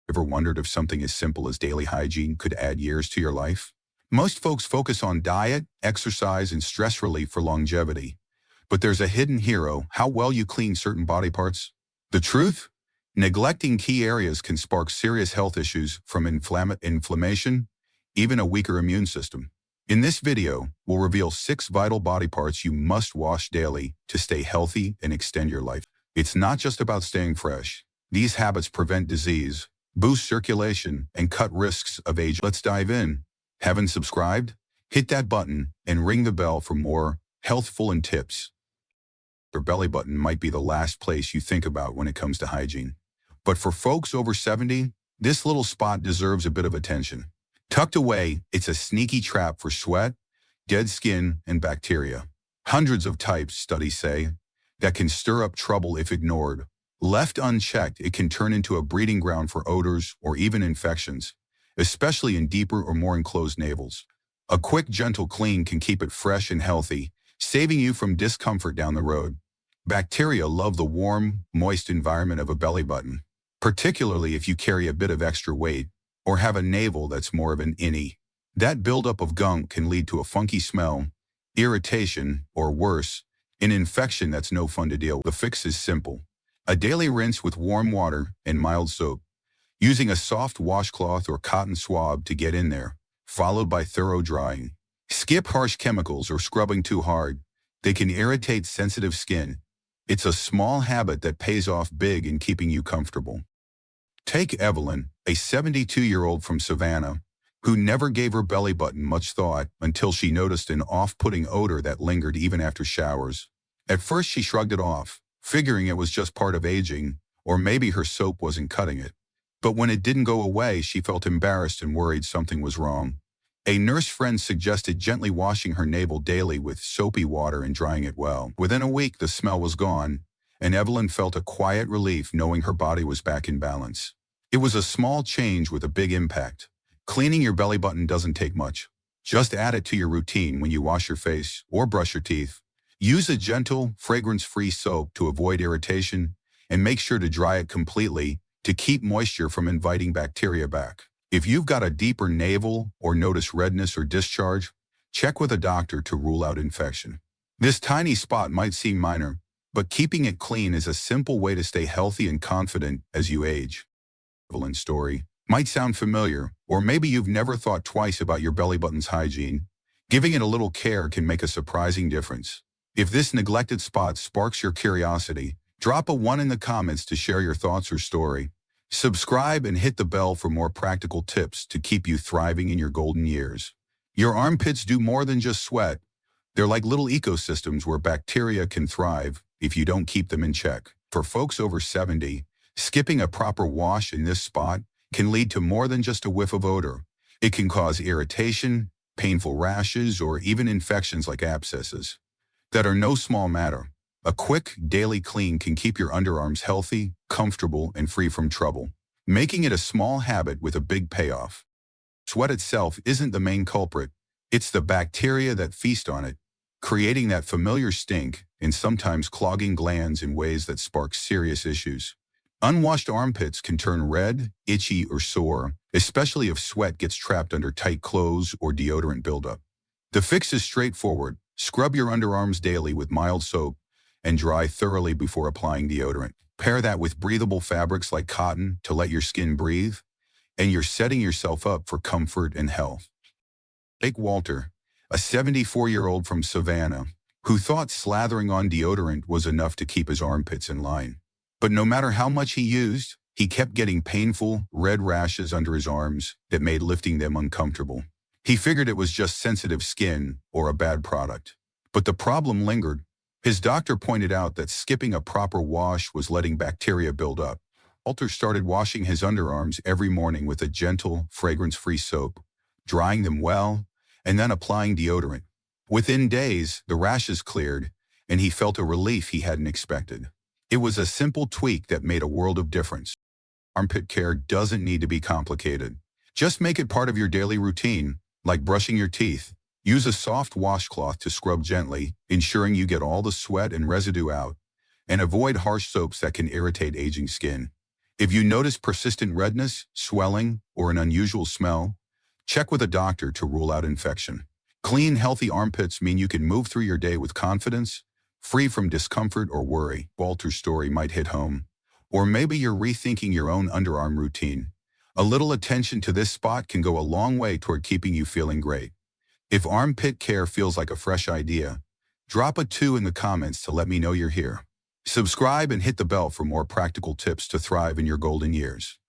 Ever wondered if something as simple as daily hygiene could add years to your life? Most folks focus on diet, exercise, and stress relief for longevity. But there's a hidden hero: how well you clean certain body parts. The truth? Neglecting key areas can spark serious health issues, from inflammation, even a weaker immune system. In this video, we'll reveal 6 vital body parts you must wash daily to stay healthy and extend your life. It's not just about staying fresh. These habits prevent disease, boost circulation, and cut risks of age. Let's dive in. Haven't subscribed? Hit that button and ring the bell for more healthful and tips. Your belly button might be the last place you think about when it comes to hygiene. But for folks over 70, this little spot deserves a bit of attention. Tucked away, it's a sneaky trap for sweat, dead skin, and bacteria. Hundreds of types, studies say, that can stir up trouble if ignored. Left unchecked, it can turn into a breeding ground for odors or even infections, especially in deeper or more enclosed navels. A quick, gentle clean can keep it fresh and healthy, saving you from discomfort down the road. Bacteria love the warm, moist environment of a belly button, particularly if you carry a bit of extra weight or have a navel that's more of an innie. That buildup of gunk can lead to a funky smell, irritation, or worse, an infection that's no fun to deal with. The fix is simple: a daily rinse with warm water and mild soap, using a soft washcloth or cotton swab to get in there, followed by thorough drying. Skip harsh chemicals or scrubbing too hard. They can irritate sensitive skin. It's a small habit that pays off big in keeping you comfortable. Take Evelyn, a 72-year-old from Savannah, who never gave her belly button much thought until she noticed an off-putting odor that lingered even after showers. At first she shrugged it off, figuring it was just part of aging, or maybe her soap wasn't cutting it. But when it didn't go away, she felt embarrassed and worried something was wrong. A nurse friend suggested gently washing her navel daily with soapy water and drying it well. Within a week, the smell was gone, and Evelyn felt a quiet relief knowing her body was back in balance. It was a small change with a big impact. Cleaning your belly button doesn't take much. Just add it to your routine when you wash your face or brush your teeth. Use a gentle, fragrance-free soap to avoid irritation, and make sure to dry it completely to keep moisture from inviting bacteria back. If you've got a deeper navel or notice redness or discharge, check with a doctor to rule out infection. This tiny spot might seem minor, but keeping it clean is a simple way to stay healthy and confident as you age. Evelyn's story might sound familiar, or maybe you've never thought twice about your belly button's hygiene. Giving it a little care can make a surprising difference. If this neglected spot sparks your curiosity, drop a 1 in the comments to share your thoughts or story. Subscribe and hit the bell for more practical tips to keep you thriving in your golden years. Your armpits do more than just sweat. They're like little ecosystems where bacteria can thrive if you don't keep them in check. For folks over 70, skipping a proper wash in this spot can lead to more than just a whiff of odor. It can cause irritation, painful rashes, or even infections like abscesses that are no small matter. A quick, daily clean can keep your underarms healthy, comfortable, and free from trouble, making it a small habit with a big payoff. Sweat itself isn't the main culprit. It's the bacteria that feast on it, creating that familiar stink and sometimes clogging glands in ways that spark serious issues. Unwashed armpits can turn red, itchy, or sore, especially if sweat gets trapped under tight clothes or deodorant buildup. The fix is straightforward. Scrub your underarms daily with mild soap and dry thoroughly before applying deodorant. Pair that with breathable fabrics like cotton to let your skin breathe, and you're setting yourself up for comfort and health. Take Walter, a 74-year-old from Savannah, who thought slathering on deodorant was enough to keep his armpits in line. But no matter how much he used, he kept getting painful, red rashes under his arms that made lifting them uncomfortable. He figured it was just sensitive skin or a bad product. But the problem lingered. His doctor pointed out that skipping a proper wash was letting bacteria build up. Walter started washing his underarms every morning with a gentle, fragrance-free soap, drying them well, and then applying deodorant. Within days, the rashes cleared, and he felt a relief he hadn't expected. It was a simple tweak that made a world of difference. Armpit care doesn't need to be complicated. Just make it part of your daily routine, like brushing your teeth. Use a soft washcloth to scrub gently, ensuring you get all the sweat and residue out, and avoid harsh soaps that can irritate aging skin. If you notice persistent redness, swelling, or an unusual smell, check with a doctor to rule out infection. Clean, healthy armpits mean you can move through your day with confidence, free from discomfort or worry. Walter's story might hit home. Or maybe you're rethinking your own underarm routine. A little attention to this spot can go a long way toward keeping you feeling great. If armpit care feels like a fresh idea, drop a 2 in the comments to let me know you're here. Subscribe and hit the bell for more practical tips to thrive in your golden years.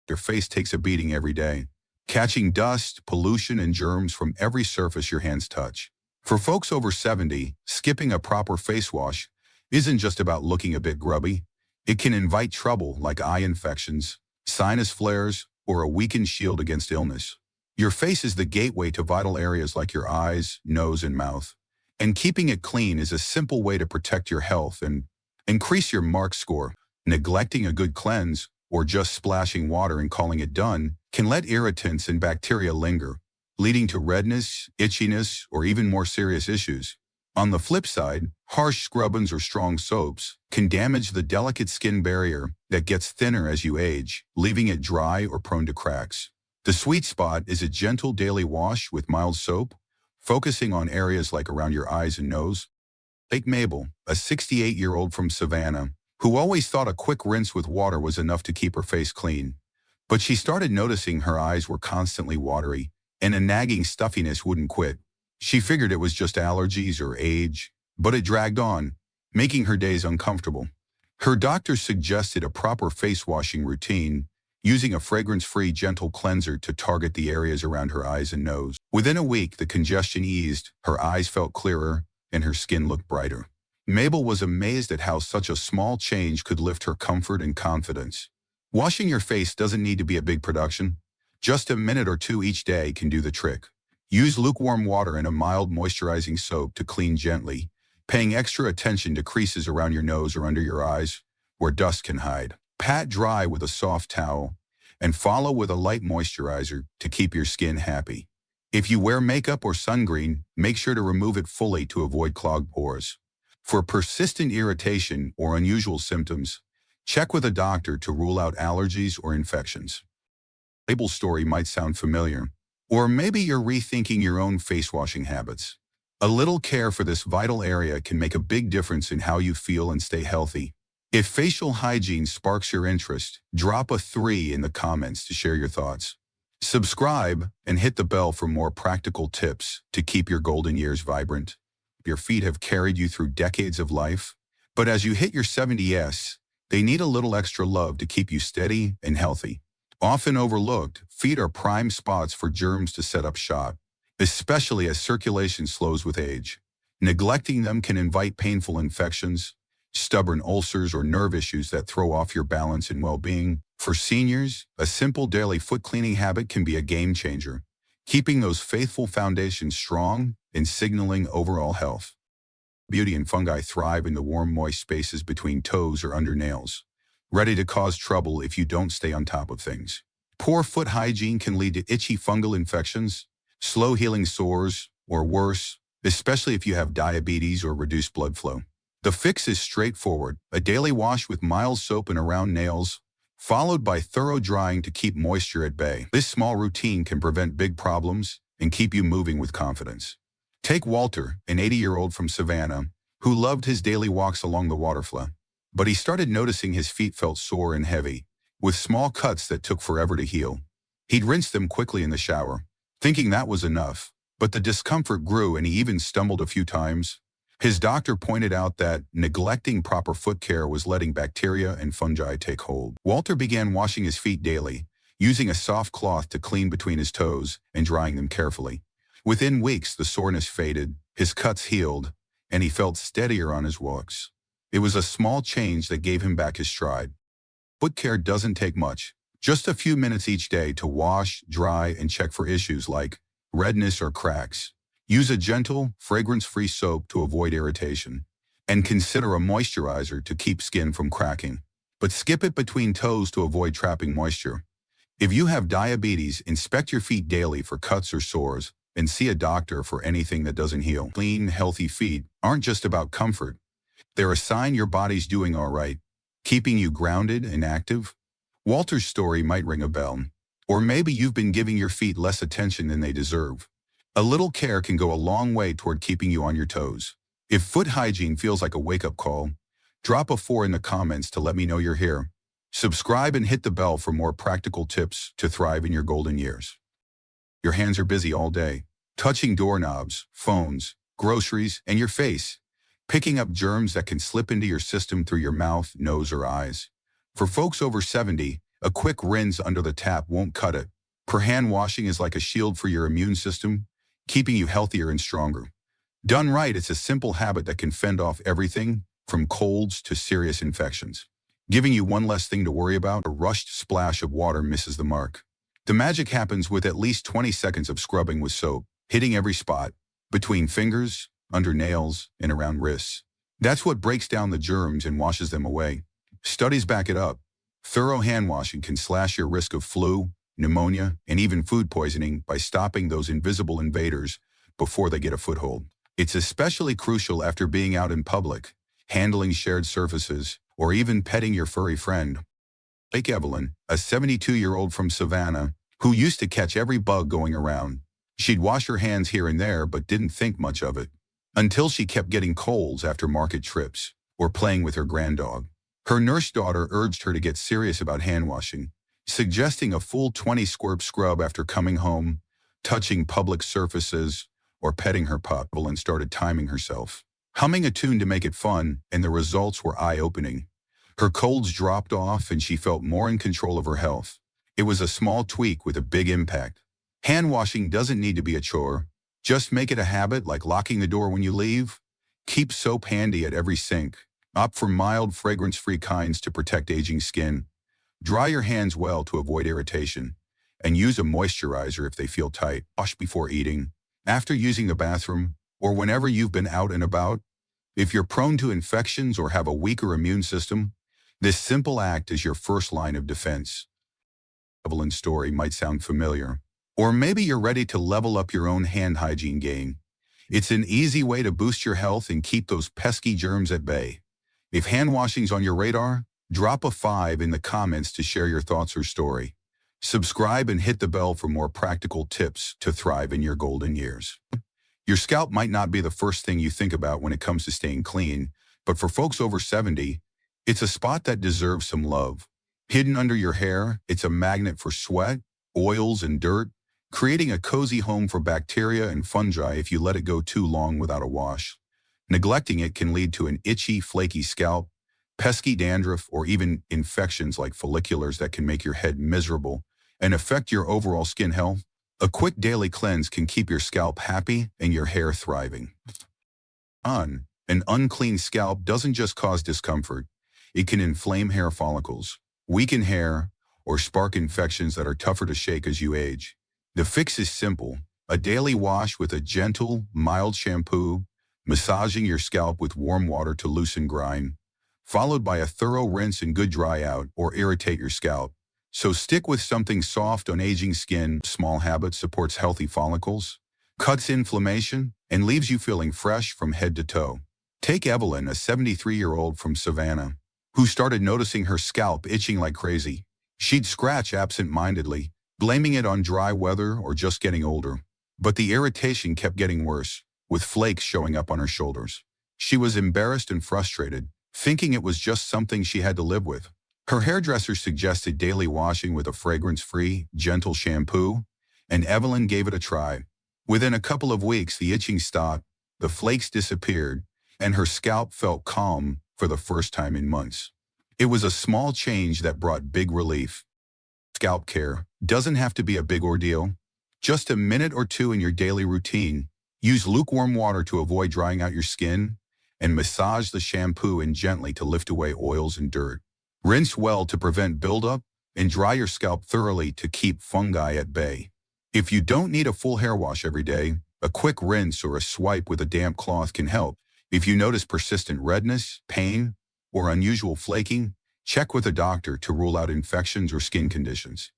Your face takes a beating every day, catching dust, pollution, and germs from every surface your hands touch. For folks over 70, skipping a proper face wash isn't just about looking a bit grubby. It can invite trouble like eye infections, sinus flares, or a weakened shield against illness. Your face is the gateway to vital areas like your eyes, nose, and mouth. And keeping it clean is a simple way to protect your health and increase your mark score. Neglecting a good cleanse, or just splashing water and calling it done, can let irritants and bacteria linger, leading to redness, itchiness, or even more serious issues. On the flip side, harsh scrubbings or strong soaps can damage the delicate skin barrier that gets thinner as you age, leaving it dry or prone to cracks. The sweet spot is a gentle daily wash with mild soap, focusing on areas like around your eyes and nose. Like Mabel, a 68-year-old from Savannah, who always thought a quick rinse with water was enough to keep her face clean. But she started noticing her eyes were constantly watery, and a nagging stuffiness wouldn't quit. She figured it was just allergies or age, but it dragged on, making her days uncomfortable. Her doctor suggested a proper face washing routine, using a fragrance-free gentle cleanser to target the areas around her eyes and nose. Within a week, the congestion eased, her eyes felt clearer, and her skin looked brighter. Mabel was amazed at how such a small change could lift her comfort and confidence. Washing your face doesn't need to be a big production. Just a minute or 2 each day can do the trick. Use lukewarm water and a mild moisturizing soap to clean gently, paying extra attention to creases around your nose or under your eyes, where dust can hide. Pat dry with a soft towel, and follow with a light moisturizer to keep your skin happy. If you wear makeup or sunscreen, make sure to remove it fully to avoid clogged pores. For persistent irritation or unusual symptoms, check with a doctor to rule out allergies or infections. Mabel's story might sound familiar, or maybe you're rethinking your own face washing habits. A little care for this vital area can make a big difference in how you feel and stay healthy. If facial hygiene sparks your interest, drop a 3 in the comments to share your thoughts. Subscribe and hit the bell for more practical tips to keep your golden years vibrant. Your feet have carried you through decades of life, but as you hit your 70s, they need a little extra love to keep you steady and healthy. Often overlooked, feet are prime spots for germs to set up shop, especially as circulation slows with age. Neglecting them can invite painful infections, stubborn ulcers, or nerve issues that throw off your balance and well-being. For seniors, a simple daily foot cleaning habit can be a game changer, keeping those faithful foundations strong and signaling overall health. Beauty and fungi thrive in the warm, moist spaces between toes or under nails, ready to cause trouble if you don't stay on top of things. Poor foot hygiene can lead to itchy fungal infections, slow-healing sores, or worse, especially if you have diabetes or reduced blood flow. The fix is straightforward: a daily wash with mild soap and around nails, followed by thorough drying to keep moisture at bay. This small routine can prevent big problems and keep you moving with confidence. Take Walter, an 80-year-old from Savannah, who loved his daily walks along the waterfront. But he started noticing his feet felt sore and heavy, with small cuts that took forever to heal. He'd rinsed them quickly in the shower, thinking that was enough, but the discomfort grew and he even stumbled a few times. His doctor pointed out that neglecting proper foot care was letting bacteria and fungi take hold. Walter began washing his feet daily, using a soft cloth to clean between his toes and drying them carefully. Within weeks, the soreness faded, his cuts healed, and he felt steadier on his walks. It was a small change that gave him back his stride. Foot care doesn't take much, just a few minutes each day to wash, dry, and check for issues like redness or cracks. Use a gentle, fragrance-free soap to avoid irritation, and consider a moisturizer to keep skin from cracking. But skip it between toes to avoid trapping moisture. If you have diabetes, inspect your feet daily for cuts or sores, and see a doctor for anything that doesn't heal. Clean, healthy feet aren't just about comfort. They're a sign your body's doing all right, keeping you grounded and active. Walter's story might ring a bell. Or maybe you've been giving your feet less attention than they deserve. A little care can go a long way toward keeping you on your toes. If foot hygiene feels like a wake-up call, drop a 4 in the comments to let me know you're here. Subscribe and hit the bell for more practical tips to thrive in your golden years. Your hands are busy all day, touching doorknobs, phones, groceries, and your face, picking up germs that can slip into your system through your mouth, nose, or eyes. For folks over 70, a quick rinse under the tap won't cut it. Hand washing is like a shield for your immune system, keeping you healthier and stronger. Done right, it's a simple habit that can fend off everything from colds to serious infections. Giving you one less thing to worry about, a rushed splash of water misses the mark. The magic happens with at least 20 seconds of scrubbing with soap, hitting every spot, between fingers, under nails, and around wrists. That's what breaks down the germs and washes them away. Studies back it up. Thorough hand washing can slash your risk of flu, pneumonia, and even food poisoning by stopping those invisible invaders before they get a foothold. It's especially crucial after being out in public, handling shared surfaces, or even petting your furry friend. Like Evelyn, a 72-year-old from Savannah, who used to catch every bug going around. She'd wash her hands here and there but didn't think much of it, until she kept getting colds after market trips or playing with her granddog. Her nurse daughter urged her to get serious about hand washing, suggesting a full 20-squirt scrub after coming home, touching public surfaces, or petting her pup, and started timing herself, humming a tune to make it fun, and the results were eye-opening. Her colds dropped off and she felt more in control of her health. It was a small tweak with a big impact. Hand washing doesn't need to be a chore. Just make it a habit, like locking the door when you leave. Keep soap handy at every sink. Opt for mild, fragrance-free kinds to protect aging skin. Dry your hands well to avoid irritation. And use a moisturizer if they feel tight. Wash before eating, after using the bathroom, or whenever you've been out and about. If you're prone to infections or have a weaker immune system, this simple act is your first line of defense. Evelyn's story might sound familiar. Or maybe you're ready to level up your own hand hygiene game. It's an easy way to boost your health and keep those pesky germs at bay. If hand washing's on your radar, drop a 5 in the comments to share your thoughts or story. Subscribe and hit the bell for more practical tips to thrive in your golden years. Your scalp might not be the first thing you think about when it comes to staying clean, but for folks over 70, it's a spot that deserves some love. Hidden under your hair, it's a magnet for sweat, oils, and dirt, creating a cozy home for bacteria and fungi if you let it go too long without a wash. Neglecting it can lead to an itchy, flaky scalp, pesky dandruff, or even infections like folliculars that can make your head miserable and affect your overall skin health. A quick daily cleanse can keep your scalp happy and your hair thriving. An unclean scalp doesn't just cause discomfort. It can inflame hair follicles, weaken hair, or spark infections that are tougher to shake as you age. The fix is simple: a daily wash with a gentle, mild shampoo, massaging your scalp with warm water to loosen grime, followed by a thorough rinse and good dry out or irritate your scalp. So stick with something soft on aging skin. Small habit supports healthy follicles, cuts inflammation, and leaves you feeling fresh from head to toe. Take Evelyn, a 73-year-old from Savannah, who started noticing her scalp itching like crazy. She'd scratch absent-mindedly, blaming it on dry weather or just getting older. But the irritation kept getting worse, with flakes showing up on her shoulders. She was embarrassed and frustrated, thinking it was just something she had to live with. Her hairdresser suggested daily washing with a fragrance-free, gentle shampoo, and Evelyn gave it a try. Within a couple of weeks, the itching stopped, the flakes disappeared, and her scalp felt calm for the first time in months. It was a small change that brought big relief. Scalp care doesn't have to be a big ordeal. Just a minute or two in your daily routine. Use lukewarm water to avoid drying out your skin, and massage the shampoo in gently to lift away oils and dirt. Rinse well to prevent buildup, and dry your scalp thoroughly to keep fungi at bay. If you don't need a full hair wash every day, a quick rinse or a swipe with a damp cloth can help. If you notice persistent redness, pain, or unusual flaking, check with a doctor to rule out infections or skin conditions.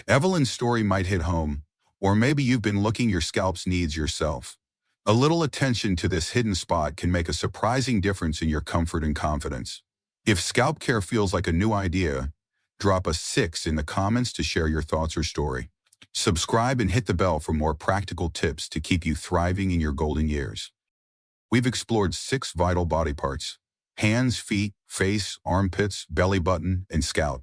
Evelyn's story might hit home, or maybe you've been looking your scalp's needs yourself. A little attention to this hidden spot can make a surprising difference in your comfort and confidence. If scalp care feels like a new idea, Drop a 6 in the comments to share your thoughts or story. Subscribe and hit the bell for more practical tips to keep you thriving in your golden years. We've explored 6 vital body parts: hands, feet, face, armpits, belly button, and scalp,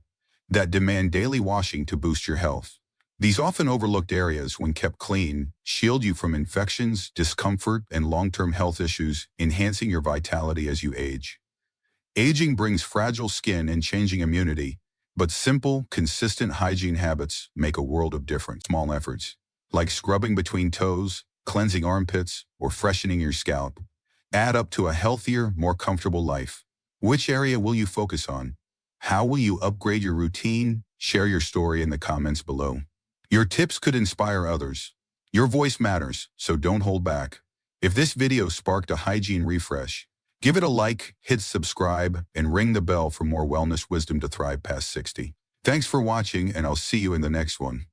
that demand daily washing to boost your health. These often overlooked areas, when kept clean, shield you from infections, discomfort, and long-term health issues, enhancing your vitality as you age. Aging brings fragile skin and changing immunity, but simple, consistent hygiene habits make a world of difference. Small efforts, like scrubbing between toes, cleansing armpits, or freshening your scalp, add up to a healthier, more comfortable life. Which area will you focus on? How will you upgrade your routine? Share your story in the comments below. Your tips could inspire others. Your voice matters, so don't hold back. If this video sparked a hygiene refresh, give it a like, hit subscribe, and ring the bell for more wellness wisdom to thrive past 60. Thanks for watching, and I'll see you in the next one.